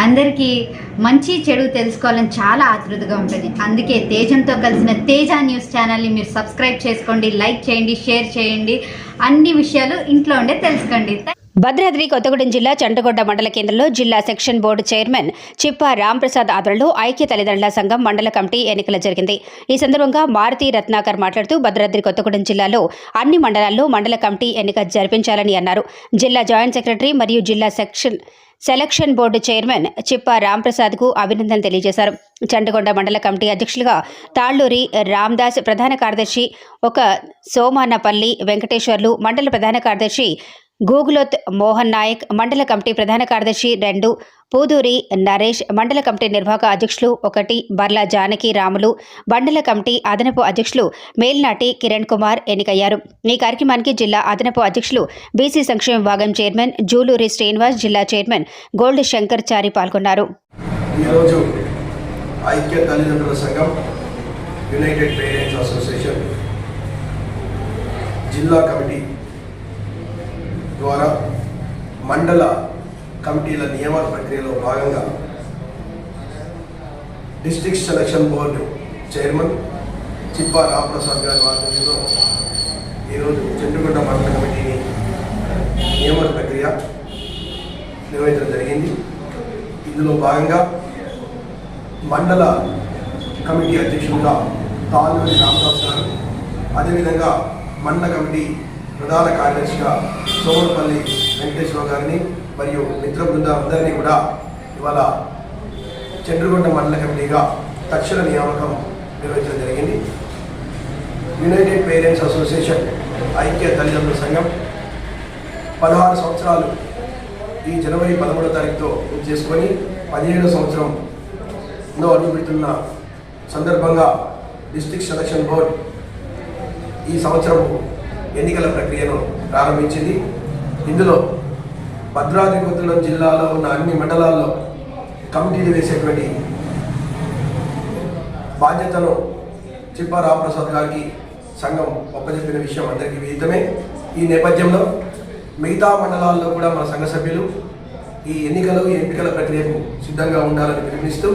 అందరికీ మంచి చెడు తెలుసుకోవాలని చాలా ఆతృతగా ఉంటుంది. అందుకే తేజంతో కలిసిన తేజ న్యూస్ ఛానల్ని మీరు సబ్స్క్రైబ్ చేసుకోండి, లైక్ చేయండి, షేర్ చేయండి. అన్ని విషయాలు ఇంట్లో ఉండే తెలుసుకోండి. భద్రాద్రి కొత్తగూడెం జిల్లా చంటగొండ మండల కేంద్రంలో జిల్లా section board chairman Chippa Ramprasad ఆధ్వర్యంలో ఐక్య తల్లిదండ్రుల సంఘం మండల కమిటీ ఎన్నికలు జరిగింది. ఈ సందర్భంగా మారుతి రత్నాకర్ మాట్లాడుతూ భద్రాద్రి కొత్తగూడెం జిల్లాలో అన్ని మండలాల్లో మండల కమిటీ ఎన్నిక జరిపించాలని అన్నారు. జిల్లా జాయింట్ సెక్రటరీ మరియు జిల్లా సెలక్షన్ బోర్డు చైర్మన్ చిప్పా రాంప్రసాద్కు అభినందనలు తెలియజేశారు. చంటగొండ మండల కమిటీ అధ్యక్షులుగా తాళ్లూరి రామ్దాస్, ప్రధాన కార్యదర్శి ఒక సోమానపల్లి వెంకటేశ్వర్లు, మండల ప్రధాన కార్యదర్శి గూగులోత్ మోహన్ నాయక్, మండల కమిటీ ప్రధాన కార్యదర్శి 2 పూదూరి నరేష్, మండల కమిటీ నిర్వాహక అధ్యక్షులు 1 బర్లా జానకి రాములు, మండల కమిటీ అదనపు అధ్యక్షులు మేల్నాటి కిరణ్ కుమార్ ఎన్నికయ్యారు. ఈ కార్యక్రమానికి జిల్లా అదనపు అధ్యక్షులు బీసీ సంక్షేమ విభాగం చైర్మన్ జూలూరి శ్రీనివాస్, జిల్లా చైర్మన్ గోల్డ్ శంకర్ చారి పాల్గొన్నారు. ఈరోజు ఐక్య తల్లిదండ్రుల సంఘం, యునైటెడ్ పేరెంట్స్ అసోసియేషన్ జిల్లా కమిటీ ద్వారా మండల కమిటీల నియామక ప్రక్రియలో భాగంగా district selection board chairman Chippa Ramprasad గారి ఆధ్వర్యంలో ఈరోజు చంద్రగొండ మండల కమిటీని నియామక ప్రక్రియ నిర్వహించడం జరిగింది. ఇందులో భాగంగా మండల కమిటీ అధ్యక్షులుగా తాళ్ళూరి రామదాస్ గారు, అదేవిధంగా మండల కమిటీ ప్రధాన కార్యదర్శిగా సోమనపల్లి వెంకటేశ్వర గారిని మరియు మిత్ర బృందం అందరినీ కూడా ఇవాళ చంద్రగొండ మండల కమిటీగా తక్షణ నియామకం నిర్వహించడం జరిగింది. యునైటెడ్ పేరెంట్స్ అసోసియేషన్ ఐక్య తల్లిదండ్రుల సంఘం 16 సంవత్సరాలు ఈ జనవరి 13వ తారీఖుతో పూర్తి చేసుకొని 17వ సంవత్సరంలో అడుగుపెడుతున్న సందర్భంగా డిస్ట్రిక్ట్ సెలక్షన్ బోర్డ్ ఈ సంవత్సరం ఎన్నికల ప్రక్రియను ప్రారంభించింది. ఇందులో భద్రాద్రి కొత్తగూడెం జిల్లాలో ఉన్న అన్ని మండలాల్లో కమిటీలు వేసేటువంటి బాధ్యతను చిప్పా రాంప్రసాద్ గారికి సంఘం ఒప్పజెప్పిన విషయం అందరికీ విదితమే. ఈ నేపథ్యంలో మిగతా మండలాల్లో కూడా మన సంఘ సభ్యులు ఈ ఎంపికల ప్రక్రియకు సిద్ధంగా ఉండాలని పిలుపునిస్తూ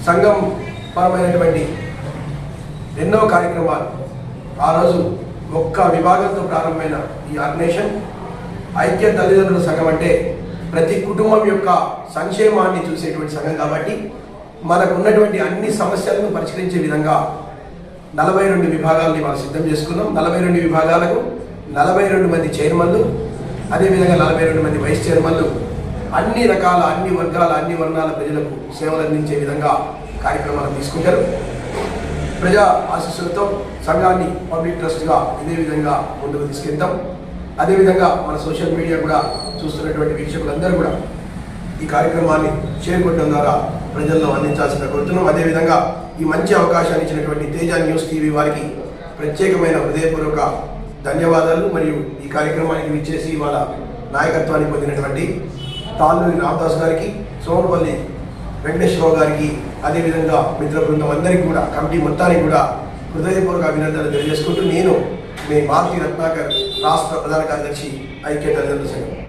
సంఘం పరమైనటువంటి ఎన్నో కార్యక్రమాలు ఆ రోజు ఒక్క విభాగంతో ప్రారంభమైన ఈ ఆర్గనైజేషన్ ఐక్య తల్లిదండ్రుల సంఘం అంటే ప్రతి కుటుంబం యొక్క సంక్షేమాన్ని చూసేటువంటి సంఘం కాబట్టి మనకు ఉన్నటువంటి అన్ని సమస్యలను పరిష్కరించే విధంగా 42 విభాగాలని మనం సిద్ధం చేసుకున్నాం. 42 విభాగాలకు 42 మంది చైర్మన్లు, అదేవిధంగా 42 మంది వైస్ చైర్మన్లు అన్ని రకాల, అన్ని వర్గాల, అన్ని వర్ణాల ప్రజలకు సేవలు అందించే విధంగా కార్యక్రమాలు తీసుకుంటారు. ప్రజా ఆశీస్సులతో సంఘాన్ని పబ్లిక్ ట్రస్ట్గా ఇదే విధంగా ముందుకు తీసుకెళ్తాం. అదేవిధంగా మన సోషల్ మీడియా కూడా చూస్తున్నటువంటి వీక్షకులందరూ కూడా ఈ కార్యక్రమాన్ని షేర్ కొట్టడం ద్వారా ప్రజల్లో అందించాల్సిన కోరుతున్నాం. అదేవిధంగా ఈ మంచి అవకాశాన్ని ఇచ్చినటువంటి తేజ న్యూస్ టీవీ వారికి ప్రత్యేకమైన హృదయపూర్వక ధన్యవాదాలు. మరియు ఈ కార్యక్రమానికి విచ్చేసి వాళ్ళ నాయకత్వాన్ని పొందినటువంటి తాళ్ళూరి రామదాస్ గారికి, సోమనపల్లి వెంకటేశ్వర గారికి, అదేవిధంగా మిత్ర బృందం అందరికీ కూడా, కమిటీ మొత్తానికి కూడా హృదయపూర్వక అభినందనలు తెలియజేసుకుంటూ నేను మీ మారుతి రత్నాకర్, రాష్ట్ర ప్రధాన కార్యదర్శి ఐక్య తల్లిదండ్రుల సంఘం.